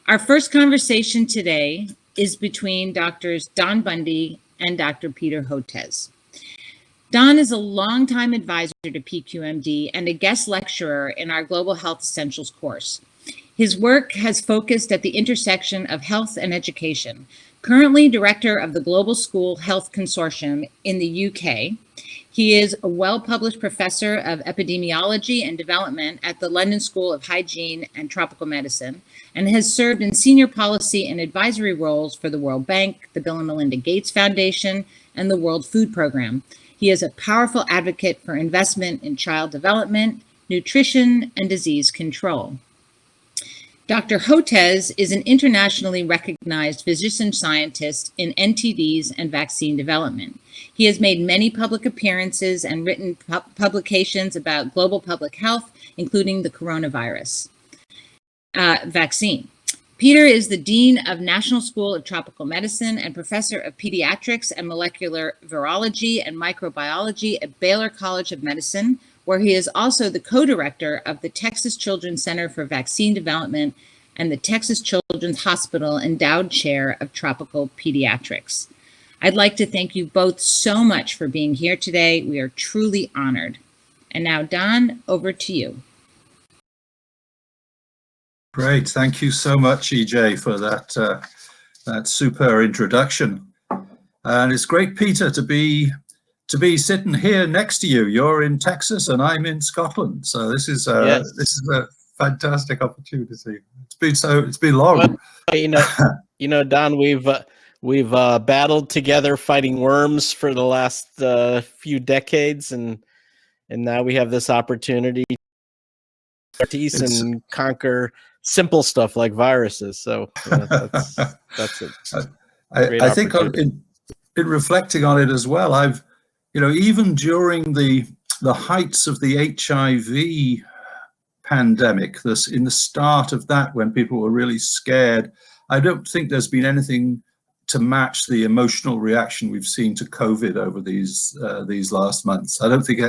Our first conversation today is between Doctors Don Bundy and Dr. Peter Hotez. Don is a longtime advisor to PQMD and a guest lecturer in our Global Health Essentials course. His work has focused at the intersection of health and education. Currently director of the Global School Health Consortium in the UK, he is a well-published professor of epidemiology and development at the London School of Hygiene and Tropical Medicine, and has served in senior policy and advisory roles for the World Bank, the Bill and Melinda Gates Foundation, and the World Food Program. He is a powerful advocate for investment in child development, nutrition, and disease control. Dr. Hotez is an internationally recognized physician scientist in NTDs and vaccine development. He has made many public appearances and written publications about global public health, including the coronavirus vaccine. Peter is the Dean of National School of Tropical Medicine and Professor of Pediatrics and Molecular Virology and Microbiology at Baylor College of Medicine, where he is also the co-director of the Texas Children's Center for Vaccine Development and the Texas Children's Hospital Endowed Chair of Tropical Pediatrics. I'd like to thank you both so much for being here today. We are truly honored. And now, Don, over to you. Great, thank you so much, EJ, for that super introduction. And it's great, Peter, to be sitting here next to you. You're in Texas and I'm in Scotland, so this is a fantastic opportunity. It's been long. Well, Don, we've battled together fighting worms for the last few decades, and now we have this opportunity to tease and conquer simple stuff like viruses. So that's it. I think in reflecting on it as well, I've even during the heights of the HIV pandemic, in the start of that, when people were really scared, I don't think there's been anything to match the emotional reaction we've seen to COVID over these last months. I don't think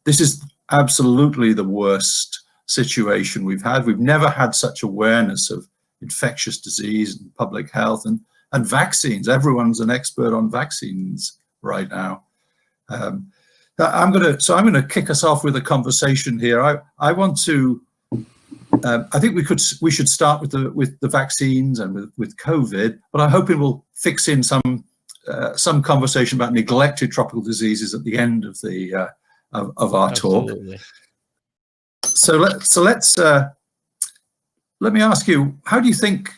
this is absolutely the worst situation we've had. We've never had such awareness of infectious disease and public health and vaccines. Everyone's an expert on vaccines right now. I'm going to kick us off with a conversation here. I want to. I think we should start with the vaccines and with COVID, but I'm hoping we'll fix in some conversation about neglected tropical diseases at the end of our Absolutely. talk. So let me ask you, how do you think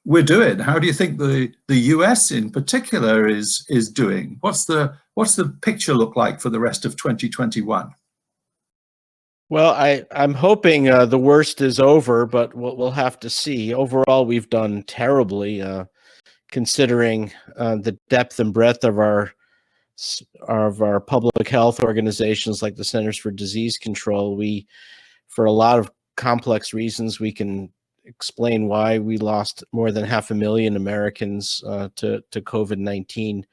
we're doing? How do you think the US in particular is doing? What's the picture look like for the rest of 2021? Well, I'm hoping the worst is over, but we'll have to see. Overall, we've done terribly, considering the depth and breadth of our public health organizations like the Centers for Disease Control. For a lot of complex reasons, we can explain why we lost more than 500,000 Americans to COVID-19,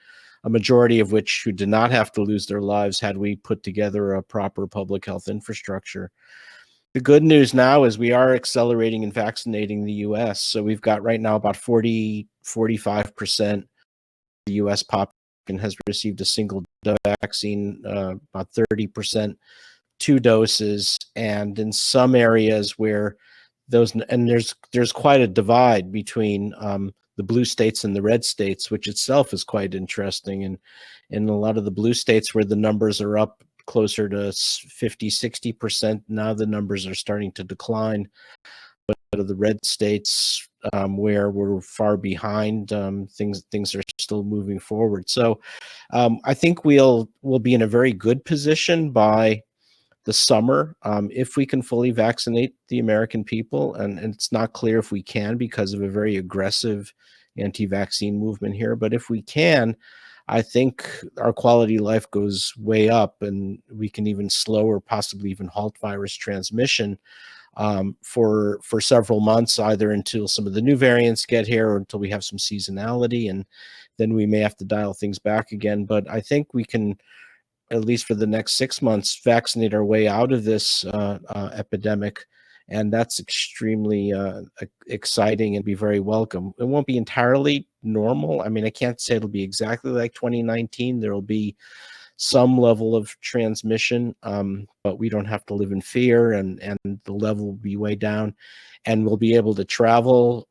a majority of which who did not have to lose their lives had we put together a proper public health infrastructure. The good news now is we are accelerating and vaccinating the U.S. So we've got right now about 45% of the U.S. population has received a single dose vaccine, about 30% 2 doses, and in some areas where there's quite a divide between the blue states and the red states, which itself is quite interesting. And in a lot of the blue states where the numbers are up closer to 50-60%, now the numbers are starting to decline. But of the red states where we're far behind, things are still moving forward. So I think we'll be in a very good position by the summer if we can fully vaccinate the American people, and it's not clear if we can because of a very aggressive anti-vaccine movement here. But if we can, I think our quality of life goes way up, and we can even slow or possibly even halt virus transmission for several months, either until some of the new variants get here or until we have some seasonality, and then we may have to dial things back again. But I think we can, at least for the next 6 months, vaccinate our way out of this epidemic And that's extremely exciting and be very welcome. It won't be entirely normal. I mean, I can't say it'll be exactly like 2019. There will be some level of transmission, but we don't have to live in fear, and the level will be way down, and we'll be able to travel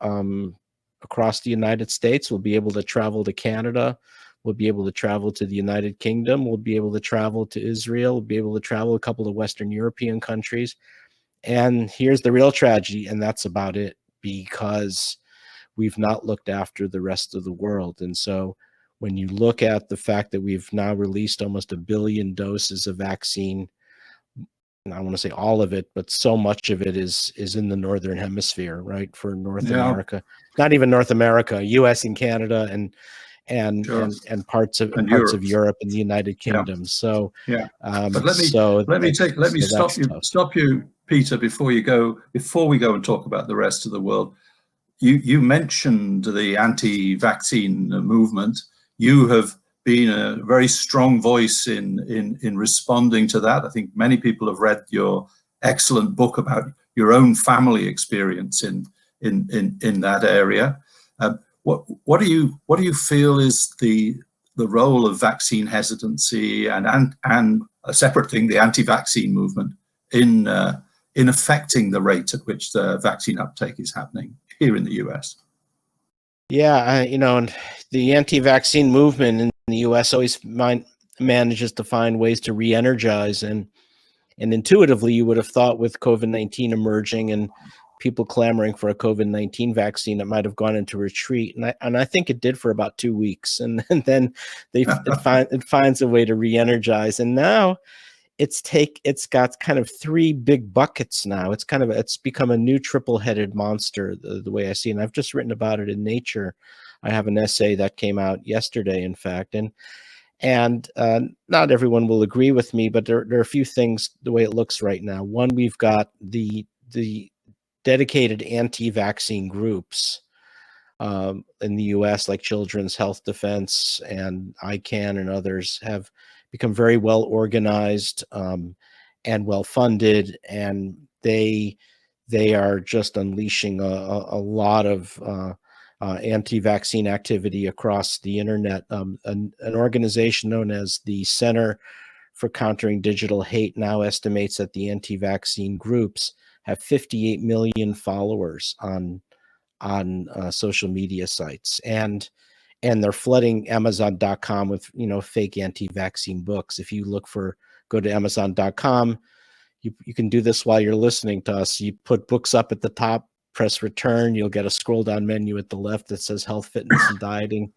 across the United States. We'll be able to travel to Canada. We'll be able to travel to the United Kingdom. We'll be able to travel to Israel. We'll be able to travel a couple of Western European countries. And here's the real tragedy, and that's about it, because we've not looked after the rest of the world. And so when you look at the fact that we've now released almost 1 billion doses of vaccine, and I want to say all of it, but so much of it is in the Northern Hemisphere, right? For North America, not even North America, US and Canada and parts of Europe and the United Kingdom. So but let me stop you, Peter, before we go and talk about the rest of the world. You mentioned the anti-vaccine movement. You have been a very strong voice in responding to that. I think many people have read your excellent book about your own family experience in that area. What do you feel is the role of vaccine hesitancy and a separate thing, the anti-vaccine movement, in affecting the rate at which the vaccine uptake is happening here in the US? Yeah, and the anti-vaccine movement in the US always manages to find ways to re-energize, and intuitively you would have thought with COVID-19 emerging and people clamoring for a COVID-19 vaccine, it might have gone into retreat, and I think it did for about 2 weeks, and then it finds a way to re-energize, and now it's got kind of 3 big buckets now. It's become a new triple-headed monster, the way I see it. And I've just written about it in Nature. I have an essay that came out yesterday, in fact, and not everyone will agree with me, but there are a few things the way it looks right now. One, we've got the dedicated anti-vaccine groups in the US, like Children's Health Defense and ICANN and others, have become very well organized and well funded, and they are just unleashing a lot of anti-vaccine activity across the internet. An organization known as the Center for Countering Digital Hate now estimates that the anti-vaccine groups have 58 million followers on social media sites, and they're flooding Amazon.com with fake anti-vaccine books. If you go to Amazon.com, you can do this while you're listening to us. You put books up at the top, press return, you'll get a scroll down menu at the left that says health, fitness, and dieting.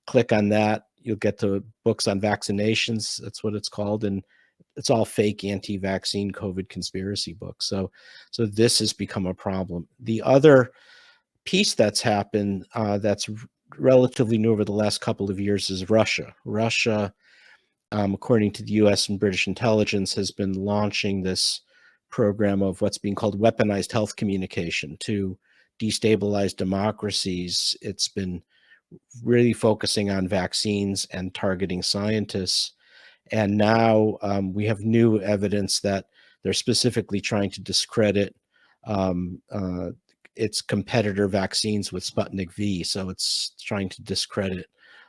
Click on that, you'll get to books on vaccinations. That's what it's called, and it's all fake anti-vaccine COVID conspiracy books. So this has become a problem. The other piece that's happened that's relatively new over the last couple of years is Russia. Russia, according to the US and British intelligence, has been launching this program of what's being called weaponized health communication to destabilize democracies. It's been really focusing on vaccines and targeting scientists. And now we have new evidence that they're specifically trying to discredit its competitor vaccines with Sputnik V. So it's trying to discredit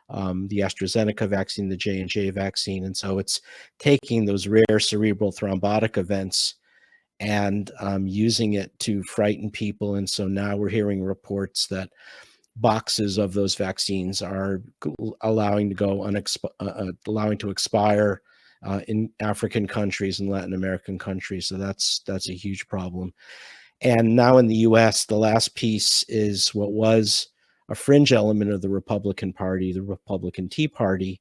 the AstraZeneca vaccine, the J&J vaccine. And so it's taking those rare cerebral thrombotic events and using it to frighten people. And so now we're hearing reports that boxes of those vaccines are allowing to expire in African countries and Latin American countries. So that's a huge problem. And now in the US, the last piece is what was a fringe element of the Republican Party, the Republican Tea Party,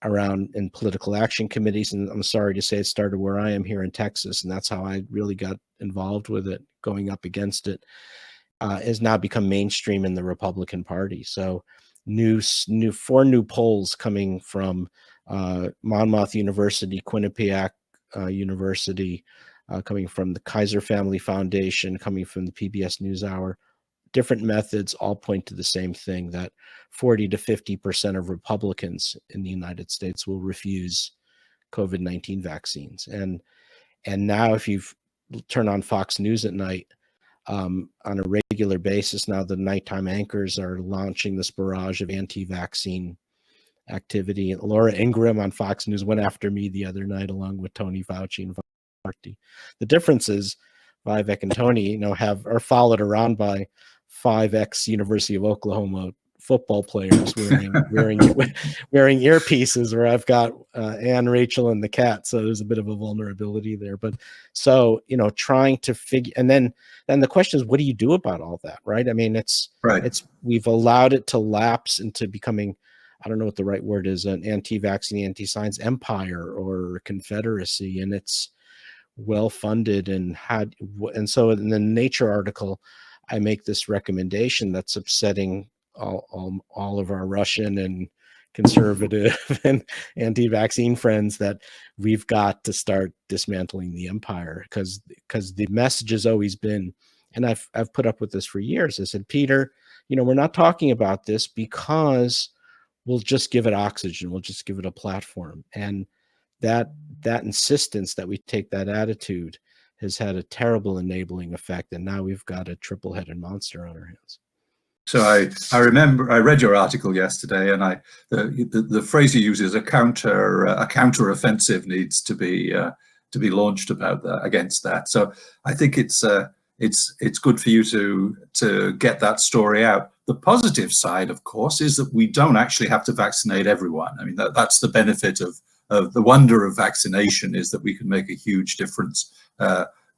around in political action committees. And I'm sorry to say it started where I am here in Texas, and that's how I really got involved with it, going up against it, has now become mainstream in the Republican Party. So 4 new polls coming from Monmouth University, Quinnipiac University, coming from the Kaiser Family Foundation, coming from the PBS NewsHour, different methods all point to the same thing, that 40 to 50% of Republicans in the United States will refuse COVID-19 vaccines. And now if you turn on Fox News at night, on a regular basis. Now the nighttime anchors are launching this barrage of anti-vaccine activity. Laura Ingraham on Fox News went after me the other night, along with Tony Fauci and Bundy. The difference is Vivek and Tony, are followed around by 5 ex-University of Oklahoma football players wearing earpieces, where I've got Anne, Rachel, and the cat. So there's a bit of a vulnerability there. But so, trying to figure, and then the question is, what do you do about all that? Right. I mean, we've allowed it to lapse into becoming, I don't know what the right word is, an anti-vaccine, anti-science empire or confederacy. And it's well-funded and so in the Nature article, I make this recommendation that's upsetting all of our Russian and conservative and anti-vaccine friends, that we've got to start dismantling the empire, because the message has always been, and I've put up with this for years. I said, Peter, we're not talking about this because we'll just give it oxygen, we'll just give it a platform. And that insistence that we take that attitude has had a terrible enabling effect, and now we've got a triple-headed monster on our hands. So I remember I read your article yesterday, and the phrase you use is a counter offensive needs to be launched against that. So I think it's good for you to get that story out. The positive side, of course, is that we don't actually have to vaccinate everyone. I mean, that's the benefit of the wonder of vaccination, is that we can make a huge difference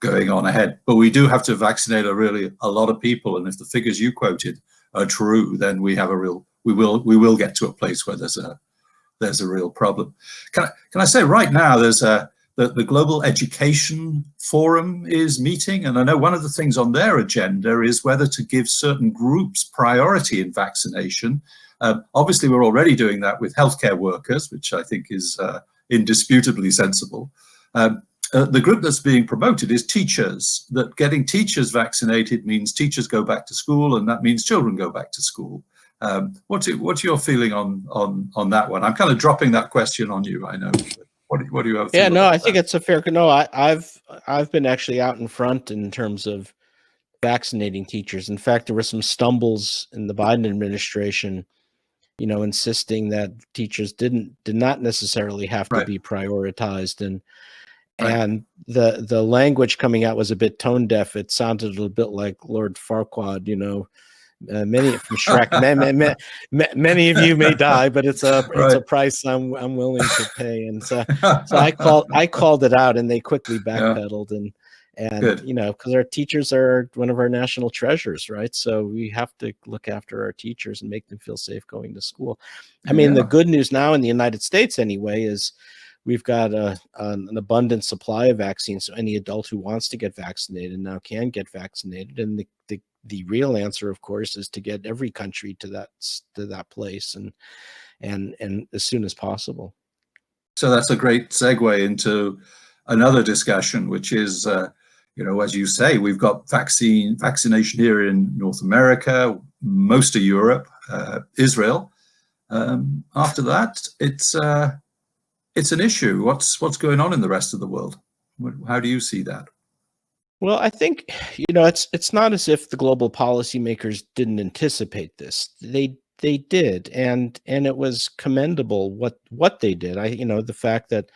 going on ahead. But we do have to vaccinate a lot of people, and if the figures you quoted are true, then we will get to a place where there's a real problem. Can I say right now there's the Global Education Forum is meeting, and I know one of the things on their agenda is whether to give certain groups priority in vaccination. Obviously, we're already doing that with healthcare workers, which I think is indisputably sensible. The group that's being promoted is teachers, that getting teachers vaccinated means teachers go back to school, and that means children go back to school. What's your feeling on that one? I'm kind of dropping that question on you, I know. What do you have? Yeah, no, I think it's a fair. No, I've been actually out in front in terms of vaccinating teachers. In fact, there were some stumbles in the Biden administration, insisting that teachers did not necessarily have to be prioritized, and the language coming out was a bit tone deaf. It sounded a little bit like Lord Farquaad, many from Shrek. Many of you may die, but it's a price I'm willing to pay. And so I called it out, and they quickly backpedaled. And because our teachers are one of our national treasures, right? So we have to look after our teachers and make them feel safe going to school. I mean, the good news now in the United States, anyway, is we've got an abundant supply of vaccines. So any adult who wants to get vaccinated now can get vaccinated. And the real answer, of course, is to get every country to that place and as soon as possible. So that's a great segue into another discussion, which is, as you say, we've got vaccination here in North America, most of Europe, Israel. After that, it's an issue. What's going on in the rest of the world? How do you see that? Well, I think, it's not as if the global policymakers didn't anticipate this. They did, and it was commendable what they did. The fact that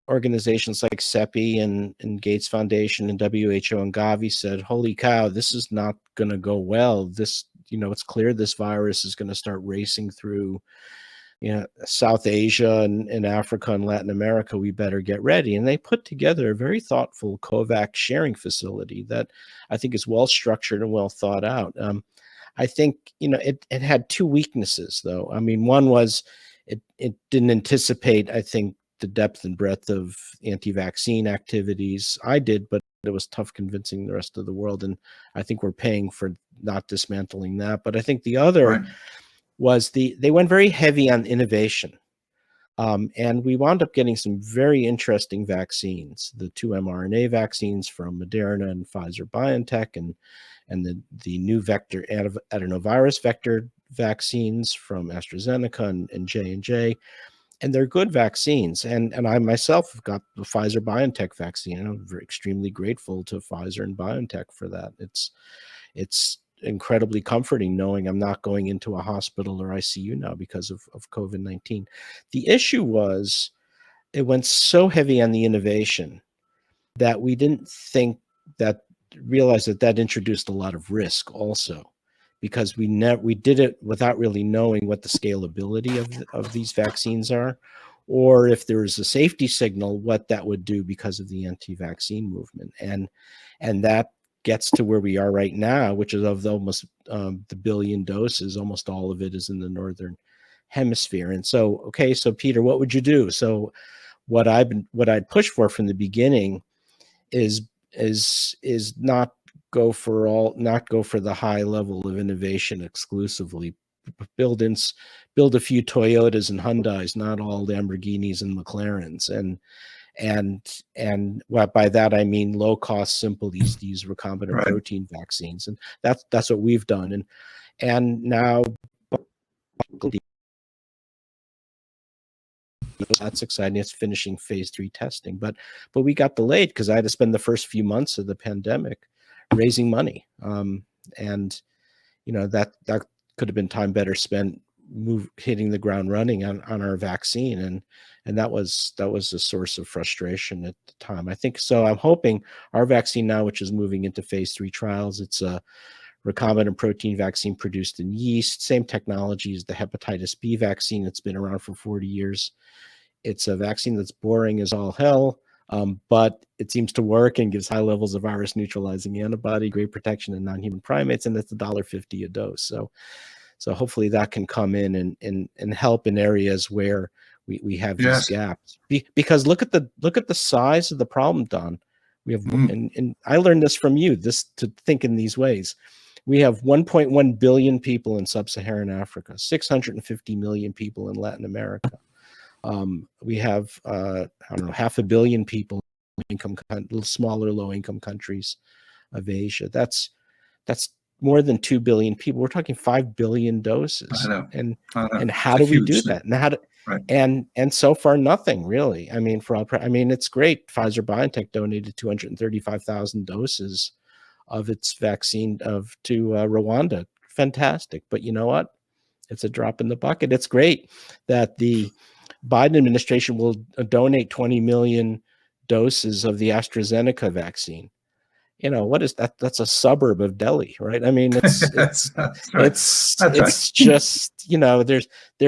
organizations like CEPI and Gates Foundation and WHO and Gavi said, holy cow, this is not going to go well. This, it's clear this virus is going to start racing through South Asia and Africa and Latin America. We better get ready. And they put together a very thoughtful COVAX sharing facility that I think is well structured and well thought out. I think, it had 2 weaknesses, though. I mean, one was it didn't anticipate, I think, the depth and breadth of anti-vaccine activities. I did, but it was tough convincing the rest of the world. And I think we're paying for not dismantling that. But I think the other was they went very heavy on innovation. And we wound up getting some very interesting vaccines, the 2 mRNA vaccines from Moderna and Pfizer-BioNTech, and the new vector adenovirus vector vaccines from AstraZeneca and J&J. they're good vaccines. And I myself have got the Pfizer BioNTech vaccine, and I'm extremely grateful to Pfizer and BioNTech for that. It's incredibly comforting knowing I'm not going into a hospital or ICU now because of COVID-19. The issue was it went so heavy on the innovation that we didn't realize that introduced a lot of risk also, because we did it without really knowing what the scalability of these vaccines are, or if there was a safety signal, what that would do because of the anti-vaccine movement. And that gets to where we are right now, which is of almost the billion doses, almost all of it is in the Northern Hemisphere. And so, okay, so Peter, what would you do? So what I'd pushed for from the beginning is not go for the high level of innovation exclusively. Build a few Toyotas and Hyundais, not all Lamborghinis and McLarens. And what by that I mean low cost, simple, easy to use recombinant protein vaccines. And that's what we've done. And now that's exciting. It's finishing phase 3 testing, but we got delayed because I had to spend the first few months of the pandemic raising money. And that could have been time better spent hitting the ground running on our vaccine. And that was a source of frustration at the time. I think so. I'm hoping our vaccine now, which is moving into phase 3 trials, it's a recombinant protein vaccine produced in yeast, same technology as the hepatitis B vaccine that's been around for 40 years. It's a vaccine that's boring as all hell, but it seems to work and gives high levels of virus neutralizing antibody, great protection in non-human primates, and it's $1.50 a dose. So hopefully that can come in and help in areas where we have these gaps. Because look at the size of the problem, Don. We have, and I learned this from you, to think in these ways. We have 1.1 billion people in sub-Saharan Africa, 650 million people in Latin America. We have, I don't know, 500 million people in smaller low-income countries of Asia. That's more than 2 billion people. We're talking 5 billion doses. I know. And how do we do that? And so far, nothing really. I mean, it's great. Pfizer BioNTech donated 235,000 doses of its vaccine to Rwanda. Fantastic. But you know what? It's a drop in the bucket. It's great that the Biden administration will donate 20 million doses of the AstraZeneca vaccine. What is that? That's a suburb of Delhi, right? I mean, it's just, there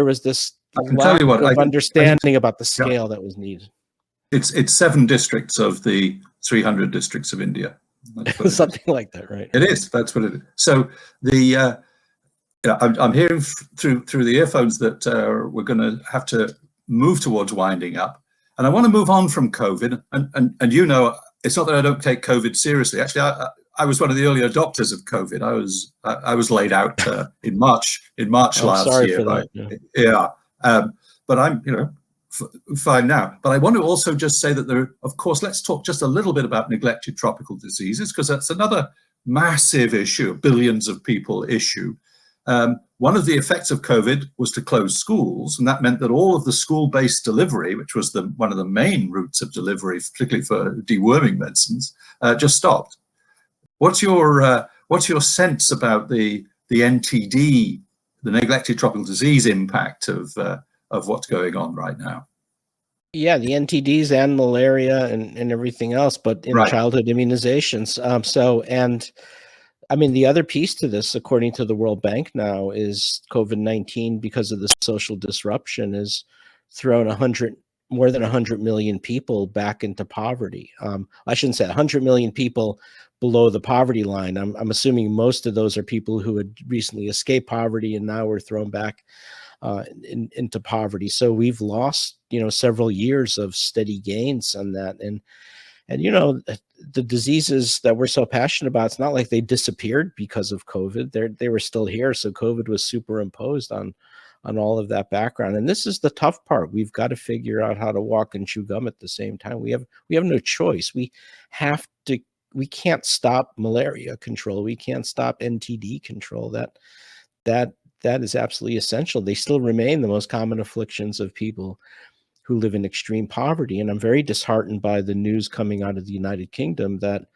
was this lack of understanding about the scale that was needed. It's 7 districts of the 300 districts of India. Something like that, right? It is. That's what it is. So I'm hearing through the earphones that we're going to have to move towards winding up, and I want to move on from COVID. And it's not that I don't take COVID seriously. Actually, I was one of the early adopters of COVID. I was laid out in March last year. But I'm fine now. But I want to also just say that of course, let's talk just a little bit about neglected tropical diseases, because that's another massive issue, billions of people issue. One of the effects of COVID was to close schools, and that meant that all of the school-based delivery, which was one of the main routes of delivery, particularly for deworming medicines, just stopped. What's your sense about the NTD, the neglected tropical disease impact of what's going on right now? Yeah, the NTDs and malaria and everything else, but in childhood immunizations. I mean, the other piece to this, according to the World Bank now, is COVID-19, because of the social disruption, has thrown more than 100 million people back into poverty. I shouldn't say 100 million people below the poverty line. I'm assuming most of those are people who had recently escaped poverty and now were thrown back into poverty. So we've lost, several years of steady gains on that. And the diseases that we're so passionate about, it's not like they disappeared because of COVID. They were still here. So COVID was superimposed on all of that background. And this is the tough part. We've got to figure out how to walk and chew gum at the same time. We have no choice. We can't stop malaria control. We can't stop NTD control. that is absolutely essential. They still remain the most common afflictions of people who live in extreme poverty. And I'm very disheartened by the news coming out of the United Kingdom that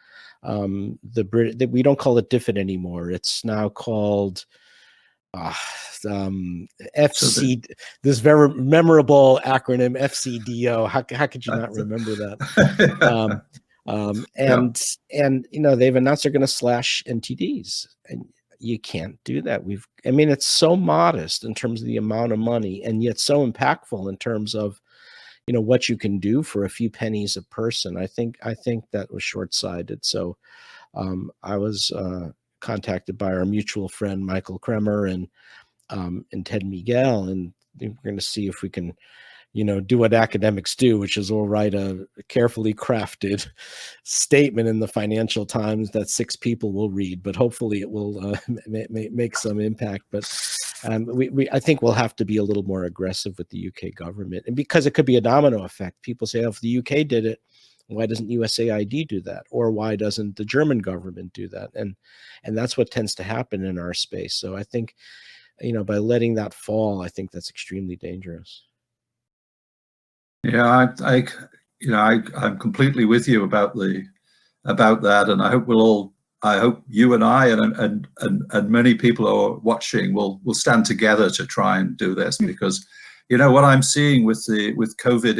that we don't call it DFID anymore. It's now called FC, this very memorable acronym, FCDO. How could you not remember that? And you know, they've announced they're going to slash NTDs, and you can't do that. I mean, it's so modest in terms of the amount of money, and yet so impactful in terms of, you know, what you can do for a few pennies a person. I think that was short-sighted. So I was contacted by our mutual friend Michael Kremer and Ted Miguel, and we're going to see if we can, you know, do what academics do, which is we'll write a carefully crafted statement in the Financial Times that 6 people will read, but hopefully it will make some impact. But I think we'll have to be a little more aggressive with the UK government, and because it could be a domino effect. People say, oh, if the UK did it, why doesn't USAID do that? Or why doesn't the German government do that? And that's what tends to happen in our space. So I think, you know, by letting that fall, I think that's extremely dangerous. Yeah, I'm completely with you about that, and I hope you and I and many people who are watching will stand together to try and do this, because, you know, what I'm seeing with COVID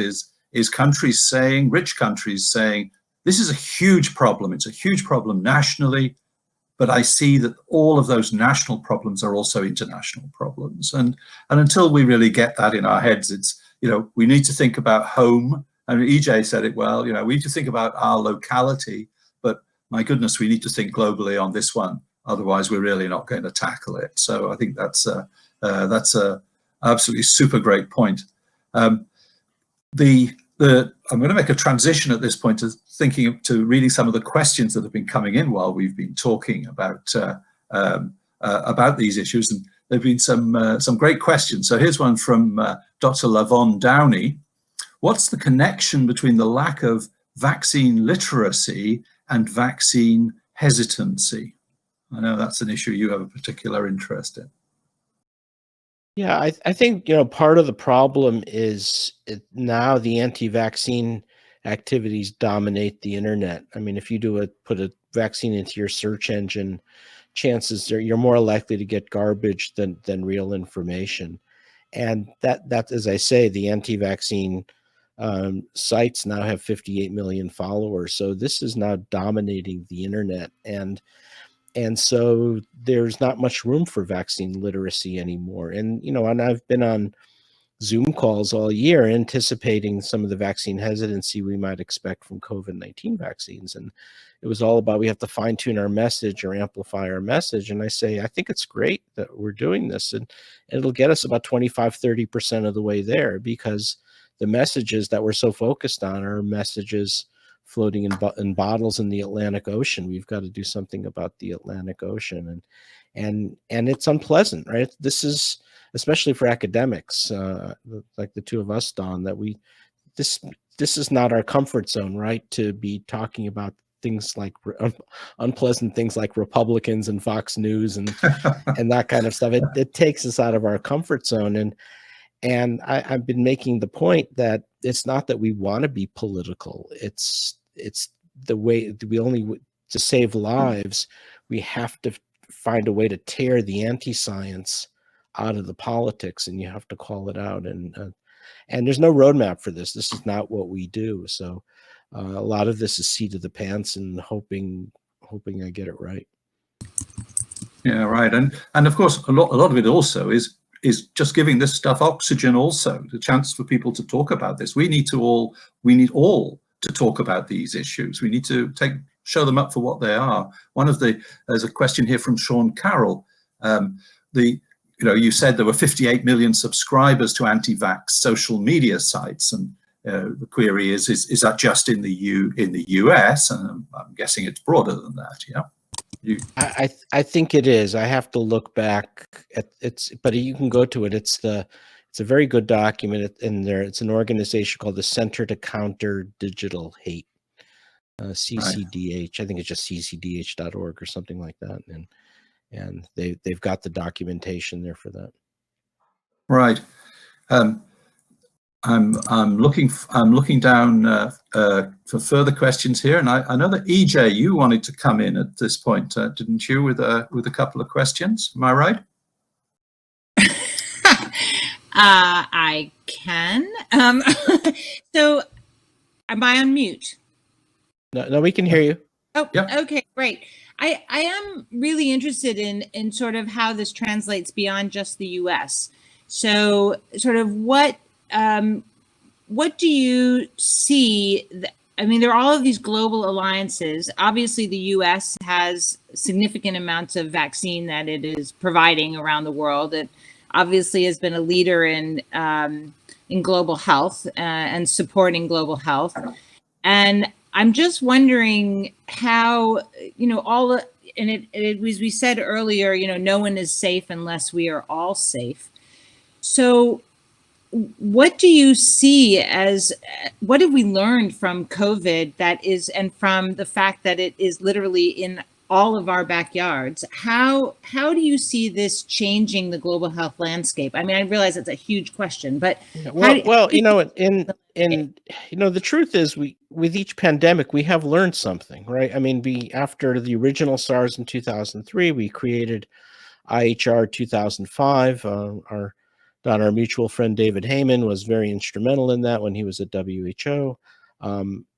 is countries saying, rich countries saying, this is a huge problem. It's a huge problem nationally, but I see that all of those national problems are also international problems, and until we really get that in our heads, it's, you know, we need to think about home. I mean, EJ said it well, you know, we need to think about our locality, but my goodness, we need to think globally on this one. Otherwise, we're really not going to tackle it. So I think that's a absolutely super great point. I'm going to make a transition at this point to reading some of the questions that have been coming in while we've been talking about these issues, and there've been some great questions. So here's one from Dr. Lavon Downey. What's the connection between the lack of vaccine literacy and vaccine hesitancy? I know that's an issue you have a particular interest in. Yeah, I think, you know, part of the problem is now the anti-vaccine activities dominate the internet. I mean, if you put a vaccine into your search engine, chances are you're more likely to get garbage than real information. And that, as I say, the anti-vaccine sites now have 58 million followers. So this is now dominating the internet. And so there's not much room for vaccine literacy anymore. And, you know, and I've been on Zoom calls all year anticipating some of the vaccine hesitancy we might expect from COVID-19 vaccines. And it was all about, we have to fine tune our message or amplify our message. And I say, I think it's great that we're doing this, and it'll get us about 25-30% of the way there, because the messages that we're so focused on are messages floating in bottles in the Atlantic Ocean. We've got to do something about the Atlantic Ocean, and it's unpleasant, right? This is, especially for academics, like the two of us, Don, that this is not our comfort zone, right? To be talking about things like unpleasant things like Republicans and Fox News and that kind of stuff. It takes us out of our comfort zone, and I've been making the point that it's not that we want to be political. It's the way to save lives, we have to find a way to tear the anti-science out of the politics, and you have to call it out. And there's no roadmap for this. This is not what we do. So a lot of this is seat of the pants and hoping I get it right. Yeah, right. And of course, a lot of it also is just giving this stuff oxygen, also the chance for people to talk about this. We need all to talk about these issues. We need to show them up for what they are. There's a question here from Sean Carroll. You said there were 58 million subscribers to anti-vax social media sites, and the query is that just in the US? And I'm guessing it's broader than that. Yeah. I think it is. I have to look back at but you can go to it. It's a very good document in there. It's an organization called the Center to Counter Digital Hate, CCDH. I think it's just ccdh.org or something like that. and they've got the documentation there for that. Right. I'm looking down for further questions here, and I know that EJ, you wanted to come in at this point, didn't you, with a couple of questions? Am I right? I can. So, am I on mute? No, we can hear you. Oh, Yep. Okay, great. I am really interested in sort of how this translates beyond just the U.S. So, sort of what do you see? I mean, there are all of these global alliances. Obviously, the U.S. has significant amounts of vaccine that it is providing around the world. It obviously has been a leader in global health and supporting global health. And I'm just wondering how, and it was, we said earlier, no one is safe unless we are all safe. So what do you see what have we learned from COVID and from the fact that it is literally in all of our backyards? How do you see this changing the global health landscape? I mean, I realize it's a huge question, but well, the truth is, with each pandemic, we have learned something, right? I mean, after the original SARS in 2003, we created IHR 2005. Our mutual friend David Heyman was very instrumental in that when he was at WHO.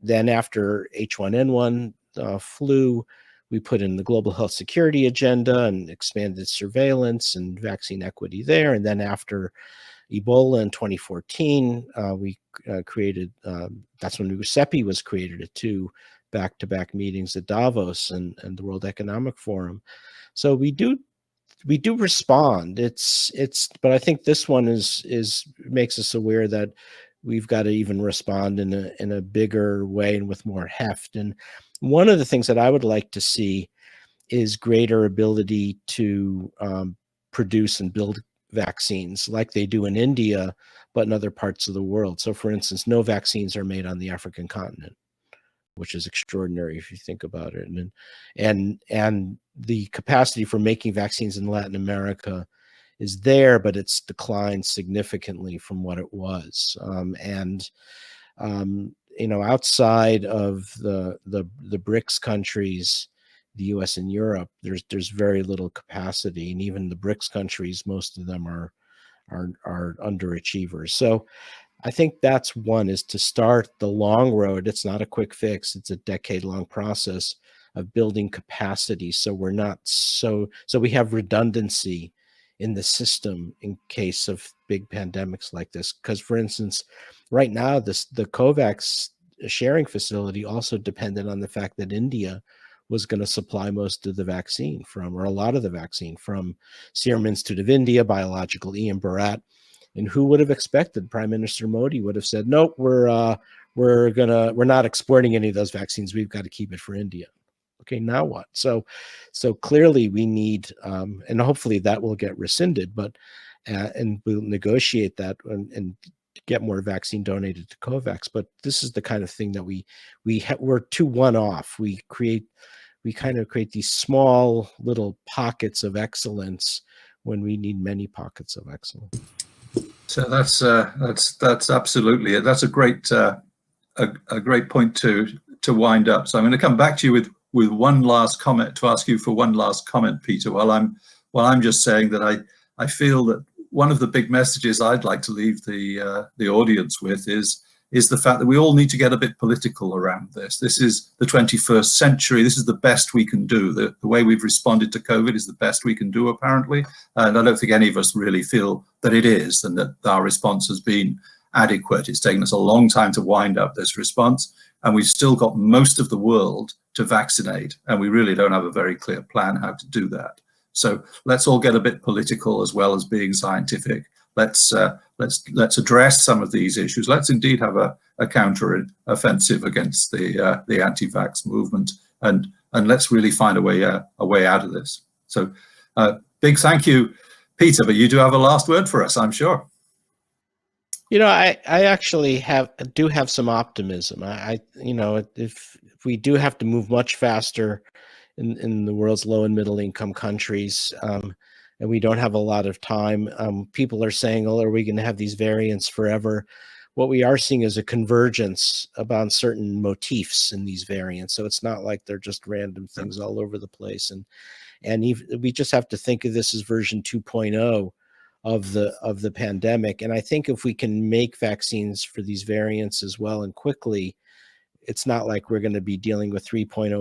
Then after H1N1 flu, we put in the global health security agenda and expanded surveillance and vaccine equity there. And then after Ebola in 2014, we created, that's when CEPI was created at 2 back-to-back meetings at Davos and the World Economic Forum. So we do respond. But I think this one makes us aware that we've got to even respond in a bigger way and with more heft. And one of the things that I would like to see is greater ability to produce and build vaccines like they do in India, but in other parts of the world. So for instance, no vaccines are made on the African continent, which is extraordinary if you think about it. And the capacity for making vaccines in Latin America is there, but it's declined significantly from what it was. Outside of the BRICS countries, the US and Europe, there's very little capacity. And even the BRICS countries, most of them are underachievers. So I think that's one, is to start the long road. It's not a quick fix. It's a decade-long process of building capacity. So we're not so we have redundancy in the system in case of big pandemics like this. Because for instance, right now, the COVAX sharing facility also depended on the fact that India was going to supply most of the vaccine or a lot of the vaccine from Serum Institute of India, Biological E. and Bharat. And who would have expected? Prime Minister Modi would have said, "Nope, we're not exporting any of those vaccines. We've got to keep it for India." Okay, now what? So clearly we need, and hopefully that will get rescinded, but and we'll negotiate that and get more vaccine donated to COVAX. But this is the kind of thing that we're too one-off. We kind of create these small little pockets of excellence when we need many pockets of excellence. So that's absolutely it. That's a great point to wind up. So I'm going to come back to you with one last comment, to ask you for one last comment, Peter. While I'm just saying that I feel that one of the big messages I'd like to leave the audience with is the fact that we all need to get a bit political around this. This is the 21st century. This is the best we can do. The way we've responded to COVID is the best we can do, apparently. And I don't think any of us really feel that it is, and that our response has been adequate. It's taken us a long time to wind up this response, and we've still got most of the world to vaccinate, and we really don't have a very clear plan how to do that. So let's all get a bit political as well as being scientific. Let's address some of these issues. Let's indeed have a counter offensive against the anti-vax movement, and let's really find a way out of this. So big thank you, Peter. But you do have a last word for us, I'm sure. I actually do have some optimism. If we do have to move much faster in the world's low and middle income countries. And we don't have a lot of time. People are saying, oh, are we going to have these variants forever? What we are seeing is a convergence about certain motifs in these variants. So it's not like they're just random things all over the place. And we just have to think of this as version 2.0 of the pandemic. And I think if we can make vaccines for these variants as well and quickly, it's not like we're going to be dealing with 3.0,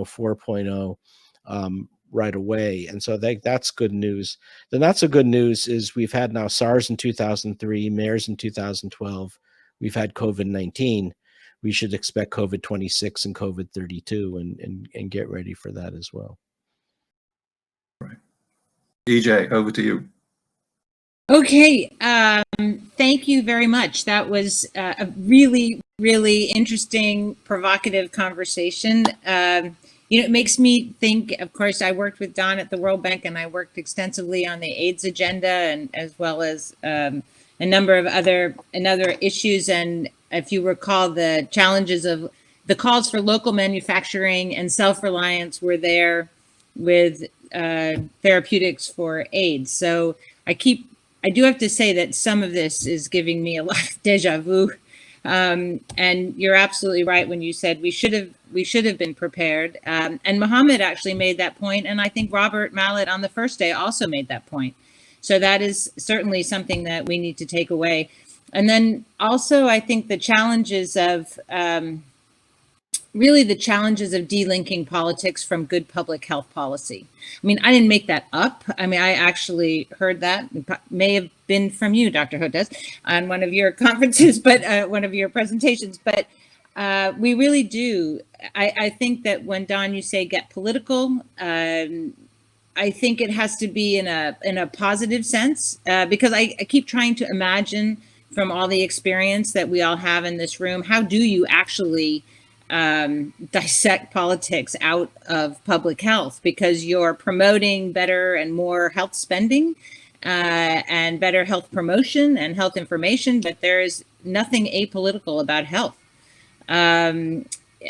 4.0 right away. And so that's good news. The not so good news is we've had now SARS in 2003, MERS in 2012. We've had COVID-19. We should expect COVID-26 and COVID-32 and get ready for that as well. Right. EJ, over to you. Okay, thank you very much. That was a really, really interesting, provocative conversation. It makes me think, of course, I worked with Don at the World Bank, and I worked extensively on the AIDS agenda, and as well as a number of other issues. And if you recall, the challenges of the calls for local manufacturing and self-reliance were there with therapeutics for AIDS. So I do have to say that some of this is giving me a lot of deja vu. And you're absolutely right when you said we should have been prepared. And Mohammed actually made that point, and I think Robert Mallet on the first day also made that point. So that is certainly something that we need to take away. And then also, I think the challenges of delinking politics from good public health policy. I mean, I didn't make that up. I mean, I actually heard that. It may have been from you, Dr. Hotez, on one of your conferences, but one of your presentations. But we really do. I think that when, Don, you say get political, I think it has to be in a positive sense, because I keep trying to imagine from all the experience that we all have in this room, how do you actually dissect politics out of public health, because you're promoting better and more health spending and better health promotion and health information, but there is nothing apolitical about health,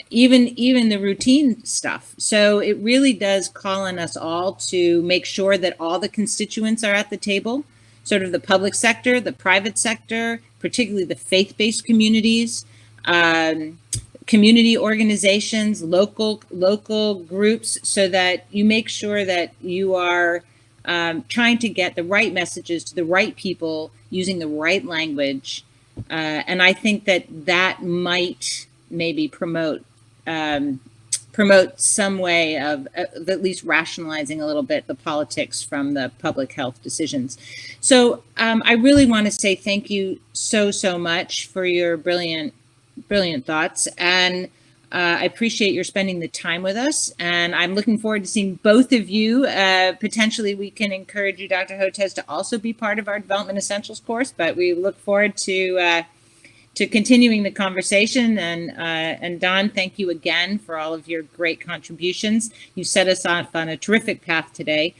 even the routine stuff. So it really does call on us all to make sure that all the constituents are at the table, sort of the public sector, the private sector, particularly the faith-based communities, community organizations, local groups, so that you make sure that you are trying to get the right messages to the right people using the right language. And I think that might maybe promote some way of at least rationalizing a little bit the politics from the public health decisions. So I really want to say thank you so much for your brilliant thoughts, and I appreciate your spending the time with us, and I'm looking forward to seeing both of you. Potentially we can encourage you, Dr. Hotez, to also be part of our Development Essentials course, but we look forward to continuing the conversation. And Don, thank you again for all of your great contributions. You set us off on a terrific path today.